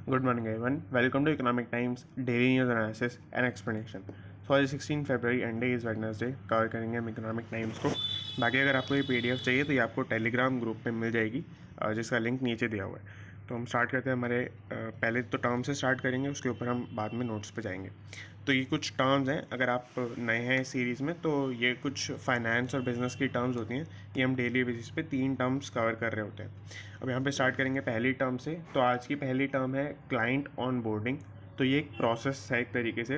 Good morning, everyone. Welcome to Economic Times Daily News Analysis and Explanation. So आज 16 फरवरी and day is Wednesday cover करेंगे हम economic times को। बाकी अगर आपको ये पीडीएफ चाहिए तो ये आपको टेलीग्राम ग्रुप में मिल जाएगी, जिसका लिंक नीचे दिया हुआ है। तो हम स्टार्ट करते हैं हमारे पहले तो टर्म से स्टार्ट करेंगे, उसके ऊपर हम बाद में नोट्स पे जाएंगे। तो ये कुछ टर्म्स हैं, अगर आप नए हैं इस सीरीज़ में तो ये कुछ फाइनेंस और बिजनेस की टर्म्स होती हैं। ये हम डेली बेसिस पे 3 टर्म्स कवर कर रहे होते हैं। अब यहाँ पे स्टार्ट करेंगे पहली टर्म से। तो आज की पहली टर्म है क्लाइंट ऑन बोर्डिंग। तो ये एक प्रोसेस है, एक तरीके से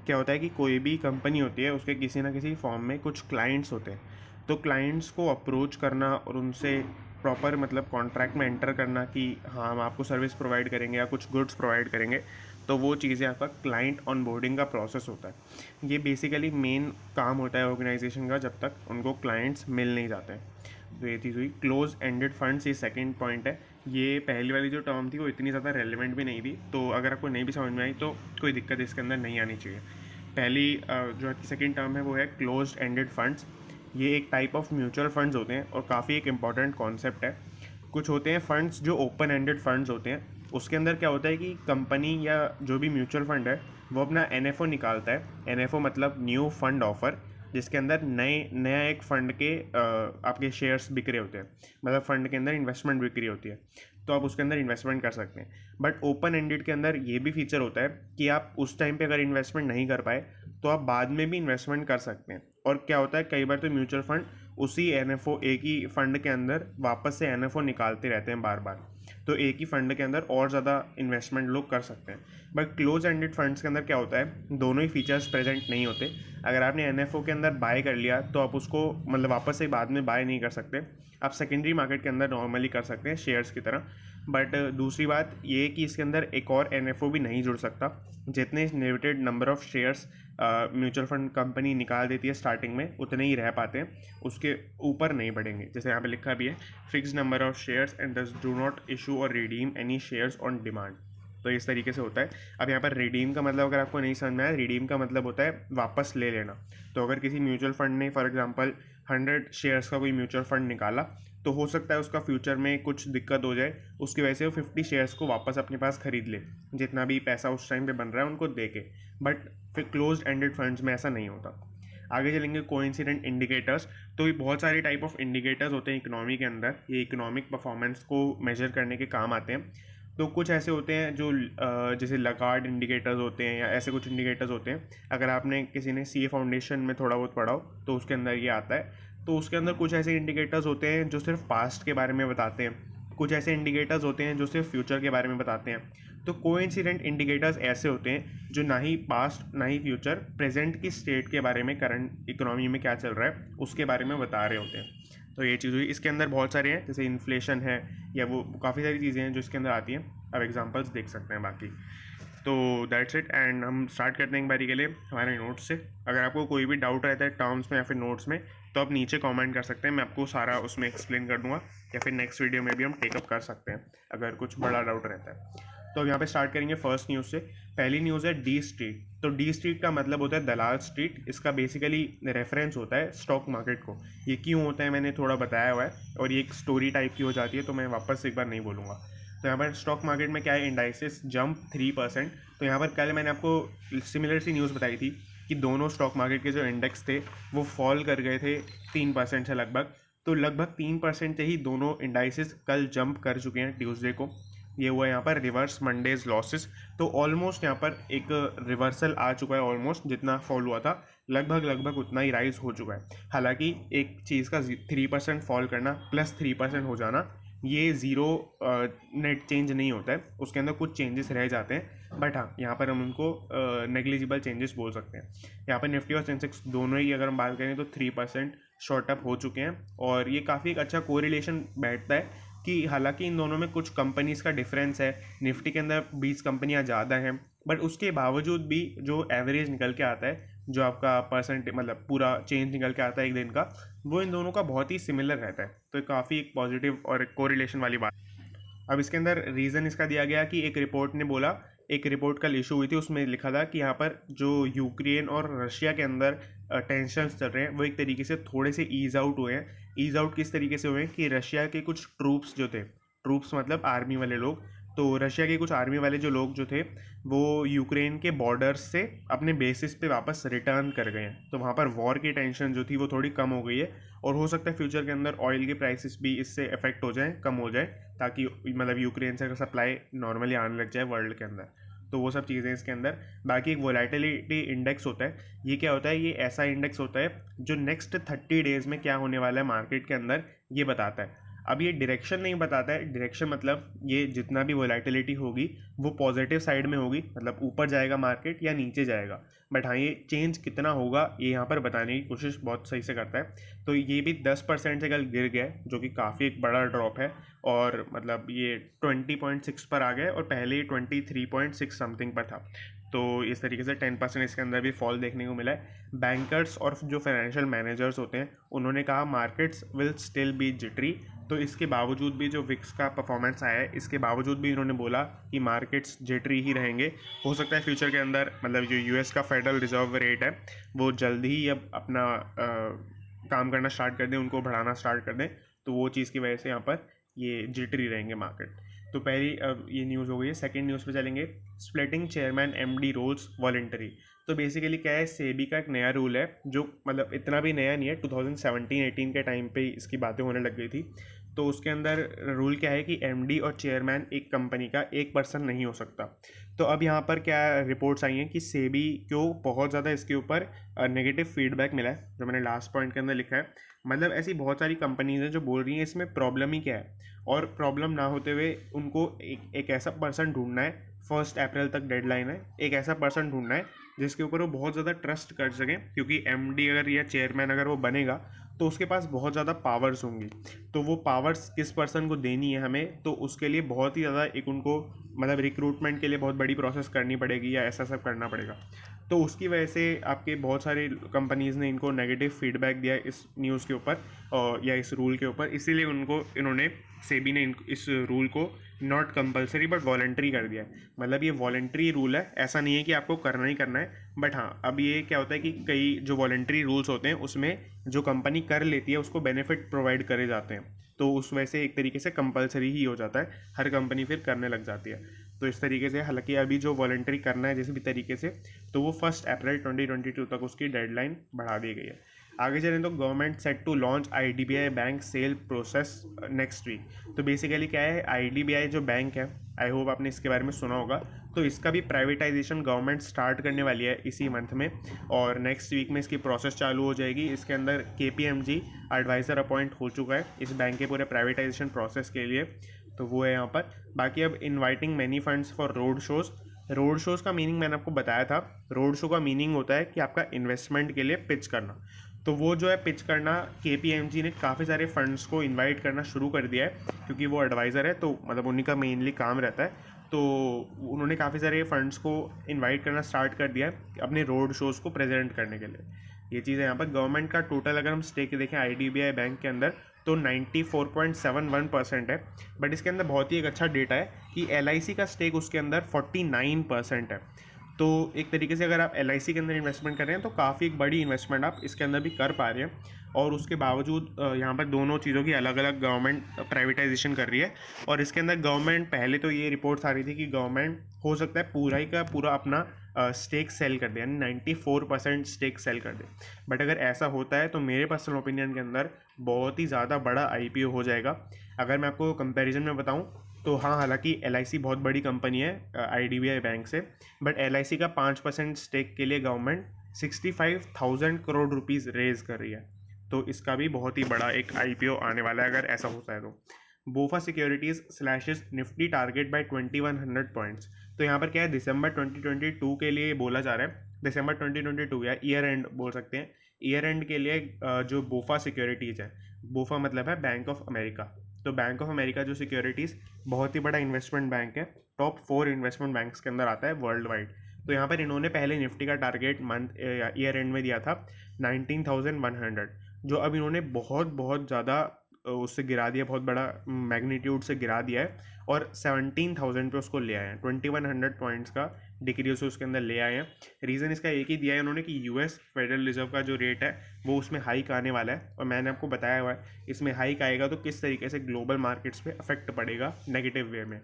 क्या होता है कि कोई भी कंपनी होती है, उसके किसी ना किसी फॉर्म में कुछ क्लाइंट्स होते हैं। तो क्लाइंट्स को अप्रोच करना और उनसे प्रॉपर मतलब कॉन्ट्रैक्ट में एंटर करना कि हाँ हम आपको सर्विस प्रोवाइड करेंगे या कुछ गुड्स प्रोवाइड करेंगे, तो वो चीज़ें आपका क्लाइंट ऑनबोर्डिंग का प्रोसेस होता है। ये बेसिकली मेन काम होता है ऑर्गेनाइजेशन का जब तक उनको क्लाइंट्स मिल नहीं जाते हैं। तो ये चीज़ हुई। क्लोज एंडेड फंड्स, ये सेकंड पॉइंट है। ये पहली वाली जो टर्म थी वो इतनी ज़्यादा रेलेवेंट भी नहीं थी, तो अगर आपको नहीं भी समझ में आई तो कोई दिक्कत इसके अंदर नहीं आनी चाहिए। पहली जो सेकंड टर्म है वो है क्लोज एंडेड फंड्स। ये एक टाइप ऑफ म्यूचुअल फंड्स होते हैं और काफ़ी एक इम्पॉर्टेंट कॉन्सेप्ट है। कुछ होते हैं फंड्स जो ओपन एंडेड फंड्स होते हैं, उसके अंदर क्या होता है कि कंपनी या जो भी म्यूचुअल फंड है वो अपना एनएफओ निकालता है। एनएफओ मतलब न्यू फंड ऑफर, जिसके अंदर नया एक फ़ंड के आपके शेयर्स बिक रहे होते हैं, मतलब फ़ंड के अंदर इन्वेस्टमेंट बिक्री होती है, तो आप उसके अंदर इन्वेस्टमेंट कर सकते हैं। बट ओपन एंडेड के अंदर ये भी फीचर होता है कि आप उस टाइम पे अगर इन्वेस्टमेंट नहीं कर पाए तो आप बाद में भी इन्वेस्टमेंट कर सकते हैं। और क्या होता है, कई बार तो म्यूचुअल फंड उसी एनएफओ, एक ही फंड के अंदर वापस से एनएफओ निकालते रहते हैं बार बार, तो एक ही फंड के अंदर और ज़्यादा इन्वेस्टमेंट लोग कर सकते हैं। बट क्लोज एंडेड फंड्स के अंदर क्या होता है, दोनों ही फीचर्स प्रेजेंट नहीं होते। अगर आपने एनएफओ के अंदर बाय कर लिया तो आप उसको मतलब वापस से बाद में बाय नहीं कर सकते। आप सेकेंडरी मार्केट के अंदर नॉर्मली कर सकते हैं शेयर्स की तरह। बट दूसरी बात ये कि इसके अंदर एक और एनएफओ भी नहीं जुड़ सकता। जितने limited number of shares mutual fund company निकाल देती है स्टार्टिंग में, उतने ही रह पाते हैं, उसके ऊपर नहीं बढ़ेंगे। जैसे यहाँ पे लिखा भी है, fix number of shares and दस डू नॉट इशू और redeem any shares on demand. तो इस तरीके से होता है। अब यहाँ पर रिडीम का मतलब अगर आपको नहीं समझ में आया, रिडीम का मतलब होता है वापस ले लेना। तो अगर किसी म्यूचुअल फंड ने फॉर एग्जांपल 100 शेयर्स का कोई म्यूचुअल फंड निकाला, तो हो सकता है उसका फ्यूचर में कुछ दिक्कत हो जाए, उसकी वजह से वो 50 शेयर्स को वापस अपने पास खरीद ले, जितना भी पैसा उस टाइम पे बन रहा है उनको दे के। बट फिर क्लोज एंडेड फंड्स में ऐसा नहीं होता। आगे चलेंगे कोइंसिडेंट इंडिकेटर्स। तो ये बहुत सारे टाइप ऑफ इंडिकेटर्स होते हैं इकोनॉमी के अंदर, ये इकोनॉमिक परफॉर्मेंस को मेजर करने के काम आते हैं। तो कुछ ऐसे होते हैं जो जैसे लगार्ड इंडिकेटर्स होते हैं या ऐसे कुछ इंडिकेटर्स होते हैं। अगर आपने किसी ने सीए फाउंडेशन में थोड़ा बहुत पढ़ा हो तो उसके अंदर ये आता है। तो उसके अंदर कुछ ऐसे इंडिकेटर्स होते हैं जो सिर्फ पास्ट के बारे में बताते हैं, कुछ ऐसे इंडिकेटर्स होते हैं जो सिर्फ फ्यूचर के बारे में बताते हैं। तो कोइंसिडेंट इंडिकेटर्स ऐसे होते हैं जो ना ही पास्ट ना ही फ्यूचर, प्रेजेंट की स्टेट के बारे में, करंट इकोनॉमी में क्या चल रहा है उसके बारे में बता रहे होते हैं। तो ये चीज़ हुई। इसके अंदर बहुत सारे हैं, जैसे इन्फ्लेशन है या वो काफ़ी सारी चीज़ें हैं जो इसके अंदर आती हैं। अब एग्जांपल्स देख सकते हैं बाकी। तो दैट्स इट, एंड हम स्टार्ट करते हैं एक बारी के लिए हमारे नोट्स से। अगर आपको कोई भी डाउट रहता है टर्म्स में या फिर नोट्स में तो आप नीचे कमेंट कर सकते हैं, मैं आपको सारा उसमें एक्सप्लेन कर दूंगा, या फिर नेक्स्ट वीडियो में भी हम टेकअप कर सकते हैं अगर कुछ बड़ा डाउट रहता है। तो अब यहाँ पे स्टार्ट करेंगे फर्स्ट न्यूज़ से। पहली न्यूज़ है डी स्ट्रीट। तो डी स्ट्रीट का मतलब होता है दलाल स्ट्रीट। इसका बेसिकली रेफरेंस होता है स्टॉक मार्केट को। ये क्यों होता है मैंने थोड़ा बताया हुआ है, और ये एक स्टोरी टाइप की हो जाती है, तो मैं वापस से एक बार नहीं बोलूँगा। तो यहाँ पर स्टॉक मार्केट में क्या है, इंडाइसेस जंप 3%। तो यहाँ पर कल मैंने आपको सिमिलर सी न्यूज़ बताई थी कि दोनों स्टॉक मार्केट के जो इंडेक्स थे वो फॉल कर गए थे 3% से लगभग। तो लगभग 3% से ही दोनों इंडाइसेस कल जंप कर चुके हैं ट्यूसडे को। ये हुआ यहाँ पर रिवर्स मंडेज लॉसेस। तो ऑलमोस्ट यहाँ पर एक रिवर्सल आ चुका है, ऑलमोस्ट जितना फॉल हुआ था लगभग उतना ही राइज हो चुका है। हालांकि एक चीज़ का 3% फॉल करना प्लस 3% हो जाना, ये ज़ीरो नेट चेंज नहीं होता है, उसके अंदर कुछ चेंजेस रह जाते हैं। बट हाँ, यहाँ पर हम उनको नेग्लिजिबल चेंजेस बोल सकते हैं। यहाँ पर निफ्टी और सेंसेक्स दोनों ही अगर हम बात करें तो 3% शॉर्ट अप हो चुके हैं, और ये काफ़ी एक अच्छा कोरिलेशन बैठता है कि हालांकि इन दोनों में कुछ कंपनीज़ का डिफरेंस है। निफ्टी के अंदर 20 कंपनियां ज़्यादा हैं, बट उसके बावजूद भी जो एवरेज निकल के आता है, जो आपका परसेंट मतलब पूरा चेंज निकल के आता है एक दिन का, वो इन दोनों का बहुत ही सिमिलर रहता है। तो काफ़ी एक पॉजिटिव और एक कोरिलेशन वाली बात। अब इसके अंदर रीज़न इसका दिया गया कि एक रिपोर्ट ने बोला, एक रिपोर्ट कल इशू हुई थी, उसमें लिखा था कि यहाँ पर जो यूक्रेन और रशिया के अंदर टेंशन्स चल रहे हैं वो एक तरीके से थोड़े से ईज आउट हुए हैं। ईज आउट किस तरीके से हुए हैं कि रशिया के कुछ ट्रूप्स जो थे, ट्रूप्स मतलब आर्मी वाले लोग, तो रशिया के कुछ आर्मी वाले जो लोग जो थे वो यूक्रेन के बॉर्डर्स से अपने बेसिस पे वापस रिटर्न कर गए हैं। तो वहाँ पर वॉर की टेंशन जो थी वो थोड़ी कम हो गई है, और हो सकता है फ्यूचर के अंदर ऑयल के प्राइसेस भी इससे अफेक्ट हो जाए, कम हो जाए, ताकि मतलब यूक्रेन से सप्लाई नॉर्मली आने लग जाए वर्ल्ड के अंदर। तो वो सब चीज़ें इसके अंदर। बाकी एक वोलेटिलिटी इंडेक्स होता है। ये क्या होता है? ये ऐसा इंडेक्स होता है जो नेक्स्ट 30 डेज़ में क्या होने वाला है मार्केट के अंदर ये बताता है। अब ये डायरेक्शन नहीं बताता है। डायरेक्शन मतलब ये जितना भी वोलेटिलिटी होगी वो पॉजिटिव साइड में होगी, मतलब ऊपर जाएगा मार्केट या नीचे जाएगा। बट हाँ, ये चेंज कितना होगा ये यहाँ पर बताने की कोशिश बहुत सही से करता है। तो ये भी 10% से कल गिर गया है, जो कि काफ़ी एक बड़ा ड्रॉप है, और मतलब ये 20.6 पर आ गया, और पहले ही 23.6 समथिंग पर था। तो इस तरीके से 10% इसके अंदर भी फॉल देखने को मिला है। बैंकर्स और जो फाइनेंशियल मैनेजर्स होते हैं उन्होंने कहा markets will still be jittery. तो इसके बावजूद भी जो विक्स का परफॉर्मेंस आया है, इसके बावजूद भी इन्होंने बोला कि मार्केट्स जिटरी ही रहेंगे। हो सकता है फ्यूचर के अंदर मतलब जो यूएस का फेडरल रिजर्व रेट है वो जल्द ही अब अपना काम करना स्टार्ट कर दें, उनको बढ़ाना स्टार्ट कर दें। तो वो चीज़ की वजह से यहाँ पर ये जिटरी रहेंगे मार्केट। तो पहली अब ये न्यूज़ हो गई है। सेकंड न्यूज़ पे चलेंगे। Splitting chairman MD roles voluntary. तो बेसिकली क्या है, सेबी का एक नया रूल है जो मतलब इतना भी नया नहीं है, 2017-18 के टाइम पे इसकी बातें होने लग गई थी। तो उसके अंदर रूल क्या है कि एमडी और चेयरमैन एक कंपनी का एक पर्सन नहीं हो सकता। तो अब यहाँ पर क्या रिपोर्ट्स आई हैं कि सेबी को बहुत ज़्यादा इसके ऊपर नेगेटिव फीडबैक मिला है, जो मैंने लास्ट पॉइंट के अंदर लिखा है। मतलब ऐसी बहुत सारी कंपनीज हैं जो बोल रही हैं इसमें प्रॉब्लम ही क्या है, और प्रॉब्लम ना होते हुए उनको एक ऐसा पर्सन ढूंढना है। 1 अप्रैल तक डेडलाइन है। एक ऐसा पर्सन ढूंढना है जिसके ऊपर वो बहुत ज़्यादा ट्रस्ट कर सकें, क्योंकि एमडी अगर या चेयरमैन अगर वो बनेगा तो उसके पास बहुत ज़्यादा पावर्स होंगी। तो वो पावर्स किस पर्सन को देनी है हमें, तो उसके लिए बहुत ही ज़्यादा एक उनको मतलब रिक्रूटमेंट के लिए बहुत बड़ी प्रोसेस करनी पड़ेगी या ऐसा सब करना पड़ेगा। तो उसकी वजह से आपके बहुत सारी कंपनीज़ ने इनको नेगेटिव फीडबैक दिया इस न्यूज़ के ऊपर और या इस रूल के ऊपर। इसीलिए इन्होंने सेबी ने इस रूल को नॉट कंपलसरी बट वॉलंटरी कर दिया है। मतलब ये वॉलंटरी रूल है, ऐसा नहीं है कि आपको करना ही करना है। बट हाँ, अब ये क्या होता है कि कई जो वॉलंटरी रूल्स होते हैं उसमें जो कंपनी कर लेती है उसको बेनिफिट प्रोवाइड करे जाते हैं, तो उस वजह से एक तरीके से कंपलसरी ही हो जाता है, हर कंपनी फिर करने लग जाती है। तो इस तरीके से हालांकि अभी जो वॉलंटरी करना है जिस भी तरीके से, तो वो 1 अप्रैल 2022 तक उसकी डेडलाइन बढ़ा दी गई है। आगे चलें तो government set to launch IDBI bank sale process next week. तो बेसिकली क्या है, आईडीबीआई जो बैंक है, आई होप आपने इसके बारे में सुना होगा, तो इसका भी प्राइवेटाइजेशन गवर्नमेंट स्टार्ट करने वाली है इसी मंथ में, और नेक्स्ट वीक में इसकी प्रोसेस चालू हो जाएगी। इसके अंदर केपीएमजी एडवाइज़र अपॉइंट हो चुका है इस बैंक के पूरे प्राइवेटाइजेशन प्रोसेस के लिए, तो वो है यहाँ पर। बाकी अब inviting many funds for road shows. Road shows का मीनिंग मैंने आपको बताया था। रोड शो का मीनिंग होता है कि आपका इन्वेस्टमेंट के लिए पिच करना। तो वो जो है पिच करना, केपीएमजी ने काफ़ी सारे फंड्स को इनवाइट करना शुरू कर दिया है, क्योंकि वो एडवाइज़र है तो मतलब उन्हीं का मेनली काम रहता है। तो उन्होंने काफ़ी सारे फंड्स को इनवाइट करना स्टार्ट कर दिया है अपने रोड शोज़ को प्रेजेंट करने के लिए। ये चीज़ है यहाँ पर। गवर्नमेंट का टोटल अगर हम स्टेक देखें आईडीबीआई बैंक के अंदर तो 94.71% है। बट इसके अंदर बहुत ही एक अच्छा डेटा है कि एलआईसी का स्टेक उसके अंदर 49% है। तो एक तरीके से अगर आप एलआईसी के अंदर इन्वेस्टमेंट कर रहे हैं तो काफ़ी एक बड़ी इन्वेस्टमेंट आप इसके अंदर भी कर पा रहे हैं। और उसके बावजूद यहाँ पर दोनों चीज़ों की अलग अलग गवर्नमेंट प्राइवेटाइजेशन कर रही है। और इसके अंदर गवर्नमेंट, पहले तो ये रिपोर्ट्स आ रही थी कि गवर्नमेंट हो सकता है पूरा ही का पूरा अपना स्टेक सेल कर दे, यानी 94% स्टेक सेल कर दे। बट अगर ऐसा होता है तो मेरे पर्सनल ओपिनियन के अंदर बहुत ही ज़्यादा बड़ा आईपीओ हो जाएगा। अगर मैं आपको कंपैरिजन में बताऊं तो हाँ, हालांकि एलआईसी बहुत बड़ी कंपनी है आईडीबीआई बैंक से, बट एलआईसी का 5% स्टेक के लिए गवर्नमेंट 65,000 करोड़ रुपीज़ रेज कर रही है। तो इसका भी बहुत ही बड़ा एक आईपीओ आने वाला है अगर ऐसा होता है तो। BofA securities slashes Nifty target by 2100 points. तो यहाँ पर क्या है, दिसंबर 2022 के लिए बोला जा रहा है, दिसंबर 2022 या ईयर एंड बोल सकते हैं, ईयर एंड के लिए जो बोफा सिक्योरिटीज़ है, बोफा मतलब है बैंक ऑफ अमेरिका। तो बैंक ऑफ अमेरिका जो सिक्योरिटीज़ बहुत ही बड़ा इन्वेस्टमेंट बैंक है, टॉप 4 इन्वेस्टमेंट बैंक्स के अंदर आता है वर्ल्ड वाइड। तो यहाँ पर इन्होंने पहले निफ्टी का टारगेट मंथ ईयर एंड में दिया था 19,100, जो अब इन्होंने बहुत बहुत ज़्यादा उससे गिरा दिया, बहुत बड़ा मैग्नीट्यूड से गिरा दिया है और 17,000 पे उसको ले आए हैं। 2100 पॉइंट्स का डिक्रीज उसके अंदर ले आए हैं। रीज़न इसका एक ही दिया है उन्होंने कि यूएस फेडरल रिजर्व का जो रेट है वो उसमें हाइक आने वाला है, और मैंने आपको बताया हुआ है इसमें हाइक आएगा तो किस तरीके से ग्लोबल मार्केट्स पे अफेक्ट पड़ेगा नेगेटिव वे में।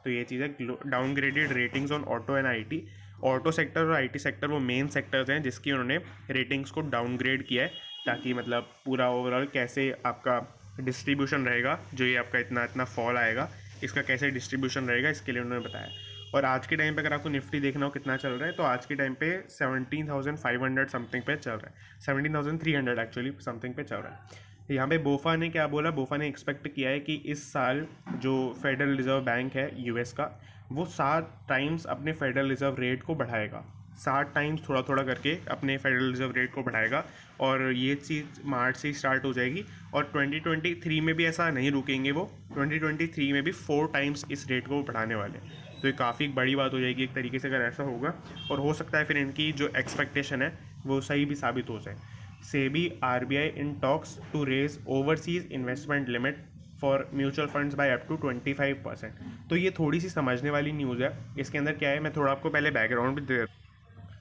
तो ये चीज़ है downgraded ratings on auto and IT. Auto sector और आईटी सेक्टर वो मेन सेक्टर्स हैं जिसकी उन्होंने रेटिंग्स को डाउनग्रेड किया है, ताकि मतलब पूरा ओवरऑल कैसे आपका डिस्ट्रीब्यूशन रहेगा, जो ये आपका इतना इतना फॉल आएगा इसका कैसे डिस्ट्रीब्यूशन रहेगा, इसके लिए उन्होंने बताया। और आज के टाइम पे अगर आपको निफ्टी देखना हो कितना चल रहा है, तो आज के टाइम पे 17,500 समथिंग पे चल रहा है, 17,300 एक्चुअली समथिंग पे चल रहा है। यहाँ पे बोफा ने क्या बोला, बोफा ने एक्सपेक्ट किया है कि इस साल जो फेडरल रिजर्व बैंक है यूएस का, वो 7 टाइम्स अपने फेडरल रिजर्व रेट को बढ़ाएगा, 7 टाइम्स थोड़ा थोड़ा करके अपने फेडरल रिजर्व रेट को बढ़ाएगा। और ये चीज़ मार्च से ही स्टार्ट हो जाएगी और 2023 में भी ऐसा नहीं रुकेंगे वो, 2023 में भी 4 टाइम्स इस रेट को बढ़ाने वाले हैं। तो ये काफ़ी बड़ी बात हो जाएगी एक तरीके से अगर ऐसा होगा, और हो सकता है फिर इनकी जो एक्सपेक्टेशन है वो सही भी साबित हो जाए। SEBI RBI in talks to raise overseas investment limit for mutual funds by up to 25%। तो ये थोड़ी सी समझने वाली न्यूज़ है। इसके अंदर क्या है, मैं थोड़ा आपको पहले बैकग्राउंड भी दे।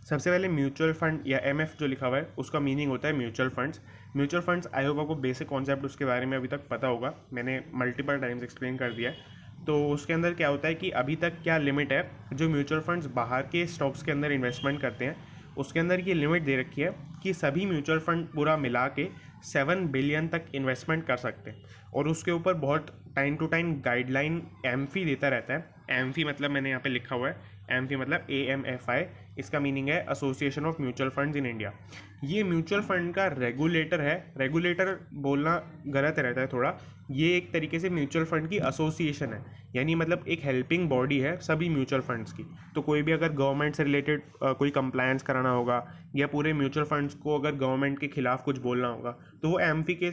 सबसे पहले म्यूचुअल फंड या एमएफ जो लिखा हुआ है उसका मीनिंग होता है mutual funds. Mutual funds I hope आपको बेसिक कॉन्सेप्ट उसके बारे में अभी तक पता होगा, मैंने मल्टीपल टाइम्स एक्सप्लेन कर दिया है। तो उसके अंदर क्या होता है कि अभी तक क्या लिमिट है, जो म्यूचुअल फंड्स बाहर के स्टॉक्स के अंदर इन्वेस्टमेंट करते हैं उसके अंदर ये लिमिट दे रखी है कि सभी म्यूचुअल फंड पूरा मिला के 7 बिलियन तक इन्वेस्टमेंट कर सकते हैं। और उसके ऊपर बहुत time to time guideline AMFI देता रहता है। एमफी मतलब मैंने यहाँ पे लिखा हुआ है, एमफी मतलब AMFI, इसका मीनिंग है association of mutual funds in India. ये म्यूचुअल फंड का रेगुलेटर है, रेगुलेटर बोलना गलत रहता है थोड़ा, ये एक तरीके से म्यूचुअल फंड की एसोसिएशन है, यानी मतलब एक हेल्पिंग बॉडी है सभी म्यूचुअल फंड्स की। तो कोई भी अगर गवर्नमेंट से रिलेटेड कोई कंप्लायंस कराना होगा या पूरे म्यूचुअल फंड्स को अगर गवर्नमेंट के खिलाफ कुछ बोलना होगा तो वो एमफी के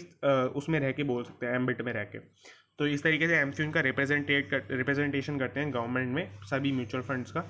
उसमें रह के बोल सकते हैं, एम्बिट में रह के। तो इस तरीके से एमफी उनका रिप्रेजेंटेशन करते हैं गवर्नमेंट में सभी म्यूचुअल फंड्स का।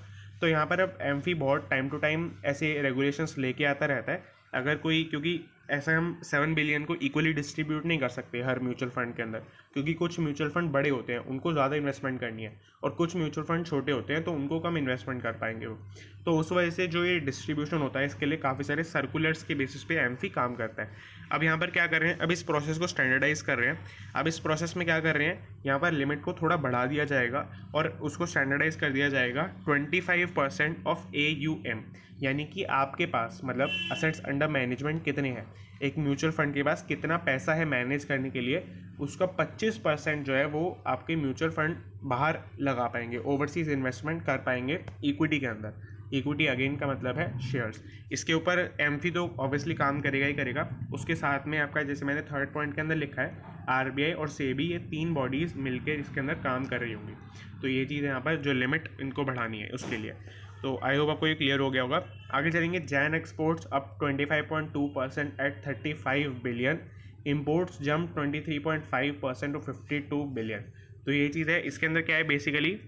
तो यहाँ पर अब एमफी बहुत टाइम टू टाइम ऐसे रेगुलेशंस लेके आता रहता है। अगर कोई, क्योंकि ऐसा हम 7 बिलियन को इक्वली डिस्ट्रीब्यूट नहीं कर सकते हर म्यूचुअल फंड के अंदर, क्योंकि कुछ म्यूचुअल फंड बड़े होते हैं उनको ज़्यादा इन्वेस्टमेंट करनी है, और कुछ म्यूचुअल फंड छोटे होते हैं तो उनको कम इन्वेस्टमेंट कर पाएंगे वो। तो उस वजह से जो ये डिस्ट्रीब्यूशन होता है इसके लिए काफ़ी सारे सर्कुलर्स के बेसिस पे एमफी काम करता है। अब यहाँ पर क्या कर रहे हैं, अब इस प्रोसेस को स्टैंडर्डाइज कर रहे हैं। अब इस प्रोसेस में क्या कर रहे हैं, यहाँ पर लिमिट को थोड़ा बढ़ा दिया जाएगा और उसको स्टैंडर्डाइज कर दिया जाएगा 25% ऑफ AUM, यानी कि आपके पास मतलब असेट्स अंडर मैनेजमेंट कितने हैं, एक म्यूचुअल फंड के पास कितना पैसा है मैनेज करने के लिए, उसका 25% जो है वो आपके म्यूचुअल फंड बाहर लगा पाएंगे, ओवरसीज इन्वेस्टमेंट कर पाएंगे इक्विटी के अंदर। इक्विटी अगेन का मतलब है शेयर्स। इसके ऊपर एमफी तो ऑब्वियसली काम करेगा ही करेगा, उसके साथ में आपका जैसे मैंने थर्ड पॉइंट के अंदर लिखा है आरबीआई और सेबी, ये 3 बॉडीज़ मिलकर इसके अंदर काम कर रही होंगी। तो ये चीज़ यहाँ पर जो लिमिट इनको बढ़ानी है उसके लिए। तो आई होप आपको ये क्लियर हो गया होगा। आगे चलेंगे, Jan exports up 25.2% at 35 billion, imports jump 23.5% to 52 billion. तो ये चीज़ है, इसके अंदर क्या है बेसिकली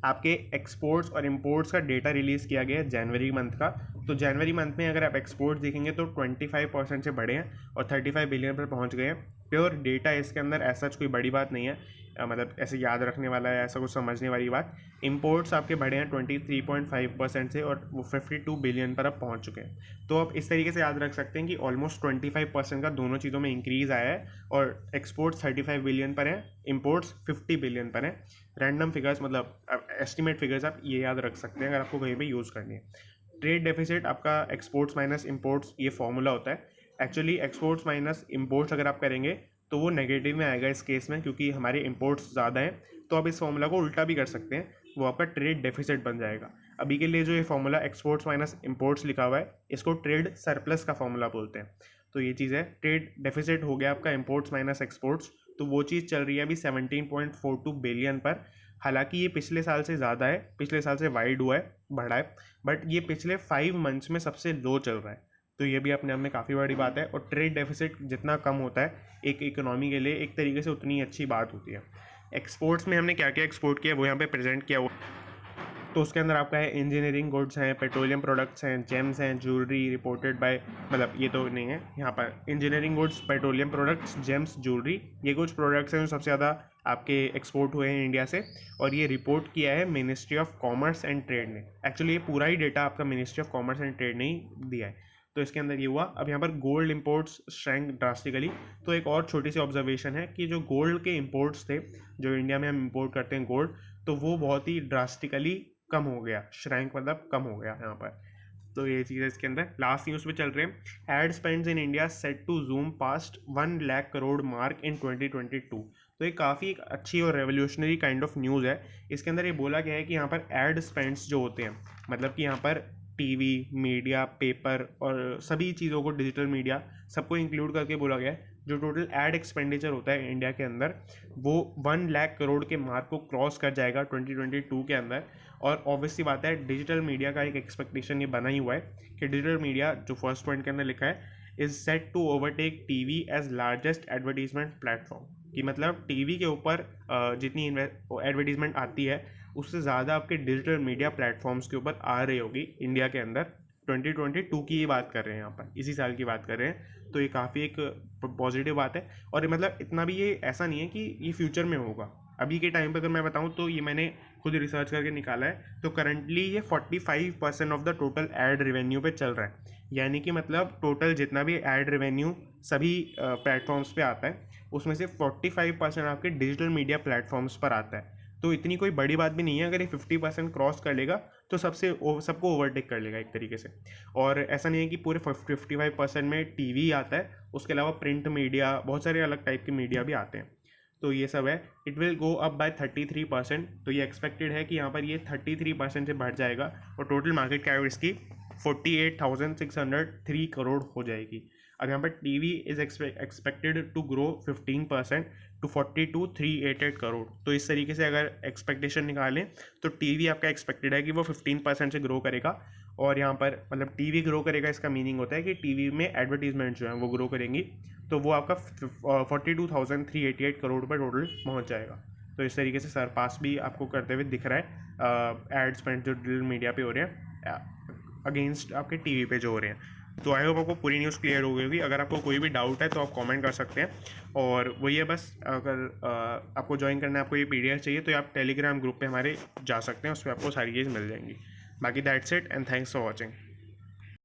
आपके एक्सपोर्ट्स और इंपोर्ट्स का डेटा रिलीज़ किया गया है जनवरी मंथ का। तो जनवरी मंथ में अगर आप एक्सपोर्ट्स देखेंगे तो 25% से बढ़े हैं और 35 बिलियन पर पहुंच गए हैं। प्योर डेटा इसके अंदर ऐसा कोई बड़ी बात नहीं है, मतलब ऐसे याद रखने वाला है, ऐसा कुछ समझने वाली बात। इंपोर्ट्स आपके बढ़े हैं 23.5% से और वो 52 बिलियन पर अब पहुंच चुके हैं। तो आप इस तरीके से याद रख सकते हैं कि ऑलमोस्ट 25% का दोनों चीज़ों में इंक्रीज़ आया है, और एक्सपोर्ट्स 35 बिलियन पर हैं, इंपोर्ट्स 50 बिलियन पर हैं। रैंडम फिगर्स मतलब एस्टिमेट फिगर्स आप ये याद रख सकते हैं अगर आपको कहीं पे यूज़ करनी है। ट्रेड डेफिसिट आपका एक्सपोर्ट्स माइनस इंपोर्ट्स ये फॉर्मूला होता है। एक्चुअली एक्सपोर्ट्स माइनस इंपोर्ट्स अगर आप करेंगे तो वो नेगेटिव में आएगा इस केस में, क्योंकि हमारे इंपोर्ट्स ज़्यादा हैं। तो आप इस फॉर्मूला को उल्टा भी कर सकते हैं, वो आपका ट्रेड डेफिसिट बन जाएगा। अभी के लिए जो ये फॉर्मूला एक्सपोर्ट्स माइनस इंपोर्ट्स लिखा हुआ है इसको ट्रेड सरप्लस का फॉर्मूला बोलते हैं। तो ये चीज़ है, ट्रेड डेफिसिट हो गया आपका इंपोर्ट्स माइनस एक्सपोर्ट्स। तो वो चीज़ चल रही है अभी 17.42 बिलियन पर। हालांकि ये पिछले साल से ज़्यादा है, पिछले साल से वाइड हुआ है, बढ़ा है, बट ये पिछले 5 मंथ्स में सबसे लो चल रहा है। तो ये भी अपने आप में काफ़ी बड़ी बात है। और ट्रेड डेफिसिट जितना कम होता है एक इकोनॉमी के लिए एक तरीके से उतनी अच्छी बात होती है। एक्सपोर्ट्स में हमने क्या क्या एक्सपोर्ट किया वो यहाँ पे प्रेजेंट किया हुआ। तो उसके अंदर आपका है इंजीनियरिंग गुड्स हैं, पेट्रोलियम प्रोडक्ट्स हैं, जेम्स हैं, ज्वेलरी रिपोर्टेड बाय, मतलब ये तो नहीं है यहाँ पर, engineering goods, petroleum products, James, jewellery, ये कुछ प्रोडक्ट्स हैं जो सबसे ज़्यादा आपके एक्सपोर्ट हुए हैं इंडिया से। और ये रिपोर्ट किया है ministry of commerce and trade ने। एक्चुअली ये पूरा ही डेटा आपका ministry of commerce and trade ने ही दिया है। तो इसके अंदर ये हुआ। अब यहाँ पर गोल्ड इंपोर्ट्स श्रैंक ड्रास्टिकली। तो एक और छोटी सी ऑब्जर्वेशन है कि जो गोल्ड के इंपोर्ट्स थे, जो इंडिया में हम इंपोर्ट करते हैं गोल्ड, तो वो बहुत ही ड्रास्टिकली कम हो गया, श्रैंक मतलब कम हो गया यहाँ पर। तो ये चीज़ है इसके अंदर। लास्ट न्यूज़ पे चल रहे हैं, ad spends in India set to zoom past 1 lakh crore mark in 2022। तो ये काफ़ी एक अच्छी और रेवोल्यूशनरी काइंड ऑफ न्यूज़ है। इसके अंदर ये बोला गया है कि यहाँ पर एड स्पेंड्स जो होते हैं, मतलब कि यहाँ पर टीवी, मीडिया, पेपर और सभी चीज़ों को, डिजिटल मीडिया सबको इंक्लूड करके बोला गया है, जो टोटल एड एक्सपेंडिचर होता है इंडिया के अंदर वो 1 लाख करोड़ के मार्क को क्रॉस कर जाएगा 2022 के अंदर। और ऑब्वियसली बात है, डिजिटल मीडिया का एक एक्सपेक्टेशन ये बना ही हुआ है कि डिजिटल मीडिया, जो फर्स्ट पॉइंट के अंदर लिखा है, is set to overtake TV as largest advertisement platform. कि मतलब टीवी के ऊपर जितनी एडवर्टीजमेंट आती है उससे ज़्यादा आपके डिजिटल मीडिया प्लेटफॉर्म्स के ऊपर आ रही होगी इंडिया के अंदर। 2022 की ही बात कर रहे हैं यहाँ पर, इसी साल की बात कर रहे हैं। तो ये काफ़ी एक पॉजिटिव बात है। और ये मतलब इतना भी ये ऐसा नहीं है कि ये फ्यूचर में होगा। अभी के टाइम पर अगर मैं बताऊँ तो ये मैंने खुद रिसर्च करके निकाला है, तो करंटली ये 45% of the total ad revenue पे चल रहा है। यानी कि मतलब टोटल जितना भी एड रेवेन्यू सभी प्लेटफॉर्म्स पे आता है उसमें से 45% आपके डिजिटल मीडिया प्लेटफॉर्म्स पर आता है। तो इतनी कोई बड़ी बात भी नहीं है, अगर ये 50% क्रॉस कर लेगा तो सबको ओवरटेक कर लेगा एक तरीके से। और ऐसा नहीं है कि पूरे 55% में टीवी आता है, उसके अलावा प्रिंट मीडिया, बहुत सारे अलग टाइप के मीडिया भी आते हैं। तो ये सब है। It will go up by 33%। तो ये एक्सपेक्टेड है कि यहाँ पर ये 33% से बढ़ जाएगा और टोटल मार्केट कैप इसकी 48,603 करोड़ हो जाएगी। अब यहाँ पर TV is expected to grow 15% to 42,388 crore. तो इस तरीके से अगर एक्सपेक्टेशन निकालें तो टीवी आपका एक्सपेक्टेड है कि वो 15% से ग्रो करेगा। और यहाँ पर मतलब टीवी ग्रो करेगा, इसका मीनिंग होता है कि टीवी में एडवर्टीजमेंट जो है वो ग्रो करेंगी, तो वो आपका 42,388 करोड़ पर टोटल पहुँच जाएगा। तो इस तरीके से सरपास भी आपको करते हुए दिख रहा है एड स्पेंड जो डिजिटल मीडिया पे हो रहे हैं अगेंस्ट आपके टीवी पे जो हो रहे हैं। तो आई होप आपको पूरी न्यूज़ क्लियर हो गई होगी। अगर आपको कोई भी डाउट है तो आप कमेंट कर सकते हैं। और वही है बस, अगर आपको ज्वाइन करना है, आपको ये PDF चाहिए तो आप टेलीग्राम ग्रुप पे हमारे जा सकते हैं, उस पर आपको सारी चीज़ मिल जाएंगी। बाकी that's it and thanks for watching.